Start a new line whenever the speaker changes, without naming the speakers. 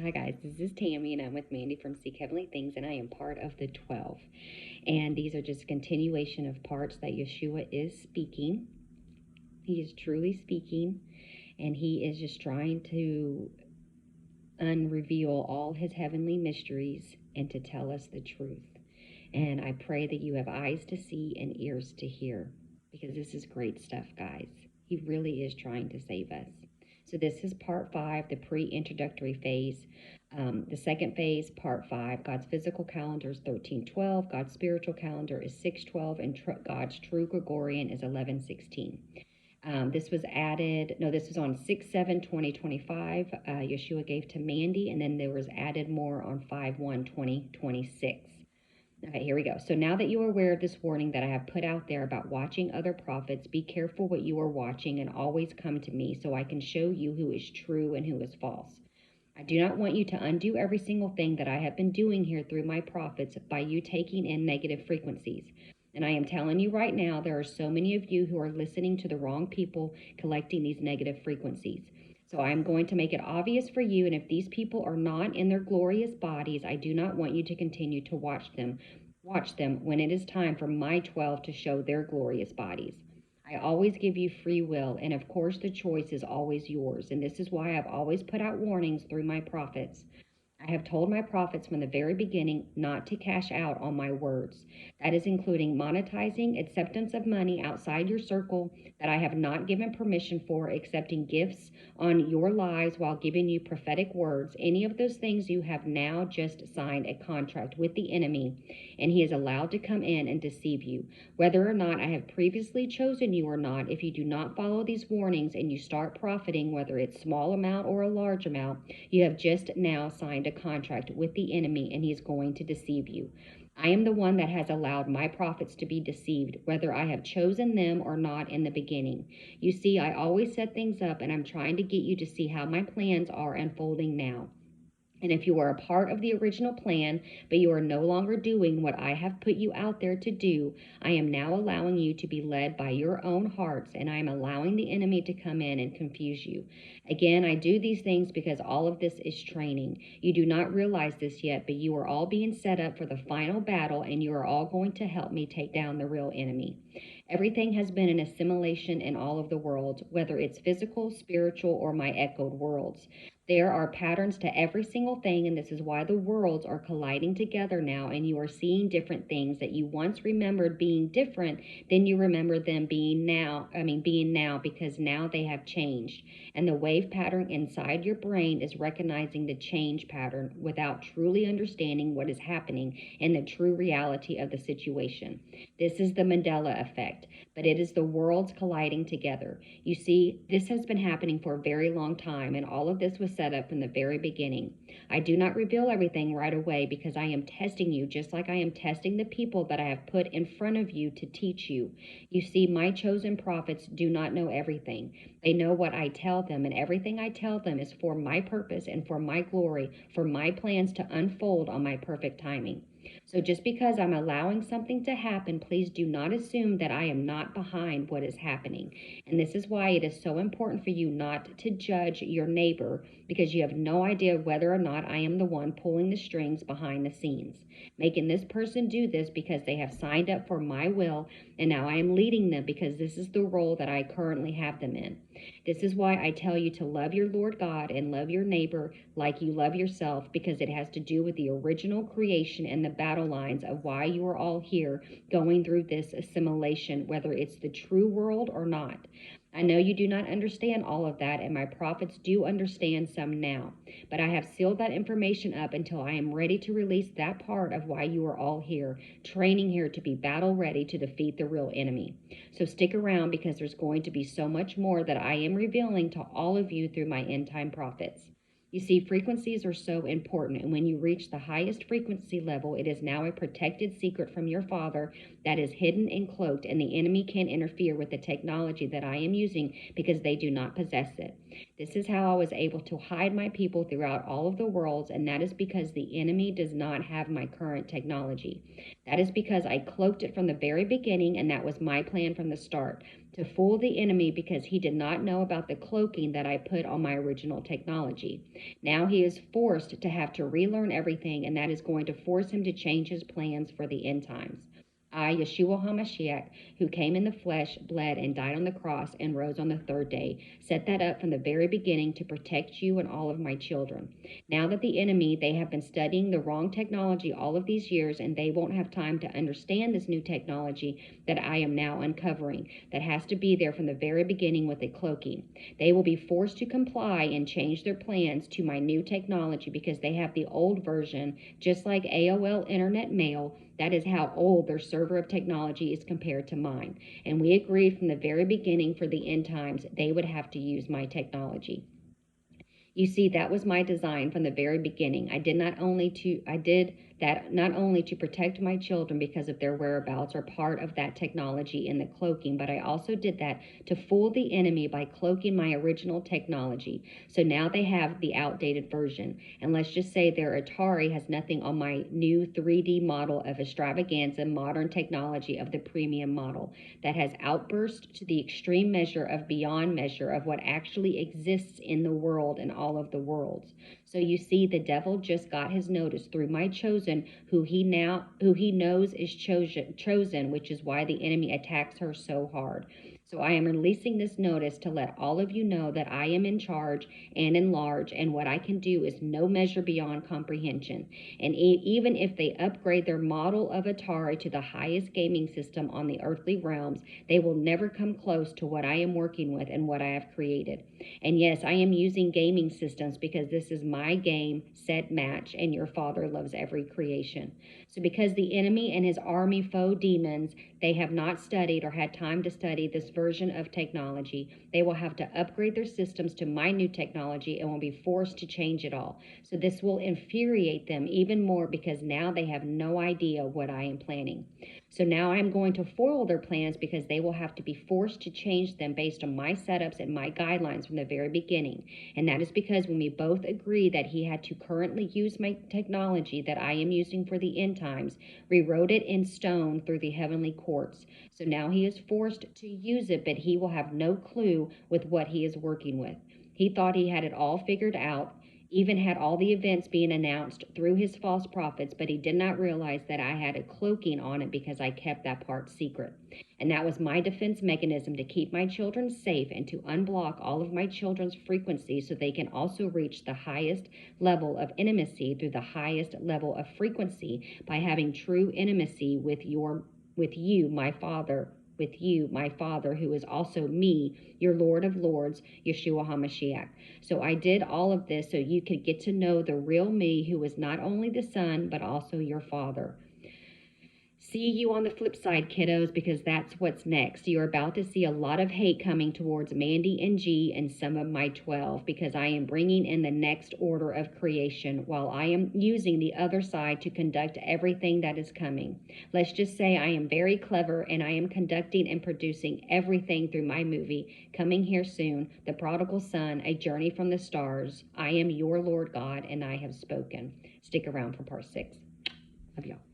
Hi guys, this is Tammy and I'm with Mandy from Seek Heavenly Things and I am part of the 12. And these are just a continuation of parts that Yeshua is speaking. He is truly speaking and he is just trying to unreveal all his heavenly mysteries and to tell us the truth. And I pray that you have eyes to see and ears to hear because this is great stuff, guys. He really is trying to save us. So this is part 5, the pre-introductory phase. The second phase, part 5, God's physical calendar is 1312, God's spiritual calendar is 612, and God's true Gregorian is 1116. This was added, no, this was on 6/7/2025. Yeshua gave to Mandy, and then there was added more on 5/1/2026. Okay, here we go. So now that you are aware of this warning that I have put out there about watching other prophets, be careful what you are watching and always come to me so I can show you who is true and who is false. I do not want you to undo every single thing that I have been doing here through my prophets by you taking in negative frequencies. And I am telling you right now, there are so many of you who are listening to the wrong people collecting these negative frequencies. So I am going to make it obvious for you, and if these people are not in their glorious bodies, I do not want you to continue to watch them. Watch them when it is time for my 12 to show their glorious bodies. I always give you free will, and of course the choice is always yours. And this is why I've always put out warnings through my prophets. I have told my prophets from the very beginning not to cash out on my words. That is including monetizing acceptance of money outside your circle that I have not given permission for, accepting gifts on your lives while giving you prophetic words. Any of those things you have now just signed a contract with the enemy, and he is allowed to come in and deceive you. Whether or not I have previously chosen you or not, if you do not follow these warnings and you start profiting, whether it's small amount or a large amount, you have just now signed a contract with the enemy and he's going to deceive you. I am the one that has allowed my prophets to be deceived, whether I have chosen them or not in the beginning. You see, I always set things up and I'm trying to get you to see how my plans are unfolding now. And if you are a part of the original plan, but you are no longer doing what I have put you out there to do, I am now allowing you to be led by your own hearts, and I am allowing the enemy to come in and confuse you. Again, I do these things because all of this is training. You do not realize this yet, but you are all being set up for the final battle, and you are all going to help me take down the real enemy. Everything has been an assimilation in all of the worlds, whether it's physical, spiritual, or my echoed worlds. There are patterns to every single thing, and this is why the worlds are colliding together now, and you are seeing different things that you once remembered being different, then you remember them being now, because now they have changed. And the wave pattern inside your brain is recognizing the change pattern without truly understanding what is happening and the true reality of the situation. This is the Mandela effect, but it is the worlds colliding together. You see, this has been happening for a very long time, and all of this was set up from the very beginning. I do not reveal everything right away because I am testing you just like I am testing the people that I have put in front of you to teach you. You see, my chosen prophets do not know everything. They know what I tell them, and everything I tell them is for my purpose and for my glory, for my plans to unfold on my perfect timing. So just because I'm allowing something to happen, please do not assume that I am not behind what is happening. And this is why it is so important for you not to judge your neighbor, because you have no idea whether or not I am the one pulling the strings behind the scenes, making this person do this because they have signed up for my will, and now I am leading them because this is the role that I currently have them in. This is why I tell you to love your Lord God and love your neighbor like you love yourself, because it has to do with the original creation and the battle lines of why you are all here going through this assimilation, whether it's the true world or not. I know you do not understand all of that, and my prophets do understand some now, but I have sealed that information up until I am ready to release that part of why you are all here, training here to be battle ready to defeat the real enemy. So stick around because there's going to be so much more that I am revealing to all of you through my end time prophets. You see, frequencies are so important, and when you reach the highest frequency level, it is now a protected secret from your Father that is hidden and cloaked, and the enemy can't interfere with the technology that I am using because they do not possess it. This is how I was able to hide my people throughout all of the worlds, and that is because the enemy does not have my current technology. That is because I cloaked it from the very beginning, and that was my plan from the start, to fool the enemy because he did not know about the cloaking that I put on my original technology. Now he is forced to have to relearn everything, and that is going to force him to change his plans for the end times. I, Yeshua HaMashiach, who came in the flesh, bled, and died on the cross, and rose on the third day, set that up from the very beginning to protect you and all of my children. Now that the enemy, they have been studying the wrong technology all of these years, and they won't have time to understand this new technology that I am now uncovering, that has to be there from the very beginning with a cloaking. They will be forced to comply and change their plans to my new technology because they have the old version, just like AOL Internet Mail. That is how old their server of technology is compared to mine. And we agreed from the very beginning for the end times they would have to use my technology. You see, that was my design from the very beginning. I did that not only to protect my children because of their whereabouts or part of that technology in the cloaking, but I also did that to fool the enemy by cloaking my original technology. So now they have the outdated version. And let's just say their Atari has nothing on my new 3D model of extravaganza modern technology of the premium model that has outburst to the extreme measure of beyond measure of what actually exists in the world and all of the worlds. So you see, the devil just got his notice through my chosen, who he knows is chosen, which is why the enemy attacks her so hard. So I am releasing this notice to let all of you know that I am in charge and in large, and what I can do is no measure beyond comprehension. And even if they upgrade their model of Atari to the highest gaming system on the earthly realms, they will never come close to what I am working with and what I have created. And yes, I am using gaming systems because this is my game, set, match, and your Father loves every creation. So because the enemy and his army foe demons, they have not studied or had time to study this version of technology, they will have to upgrade their systems to my new technology and will be forced to change it all. So this will infuriate them even more because now they have no idea what I am planning. So now I'm going to foil their plans because they will have to be forced to change them based on my setups and my guidelines from the very beginning. And that is because when we both agreed that he had to currently use my technology that I am using for the end times, we wrote it in stone through the heavenly courts. So now he is forced to use it, but he will have no clue with what he is working with. He thought he had it all figured out, even had all the events being announced through his false prophets, but he did not realize that I had a cloaking on it because I kept that part secret. And that was my defense mechanism to keep my children safe and to unblock all of my children's frequencies so they can also reach the highest level of intimacy through the highest level of frequency by having true intimacy with you, my Father, who is also me, your Lord of Lords, Yeshua HaMashiach. So I did all of this so you could get to know the real me, who is not only the Son, but also your Father. See you on the flip side, kiddos, because that's what's next. You're about to see a lot of hate coming towards Mandy and G and some of my 12 because I am bringing in the next order of creation while I am using the other side to conduct everything that is coming. Let's just say I am very clever and I am conducting and producing everything through my movie coming here soon, The Prodigal Son, A Journey from the Stars. I am your Lord God and I have spoken. Stick around for part 6. Love y'all.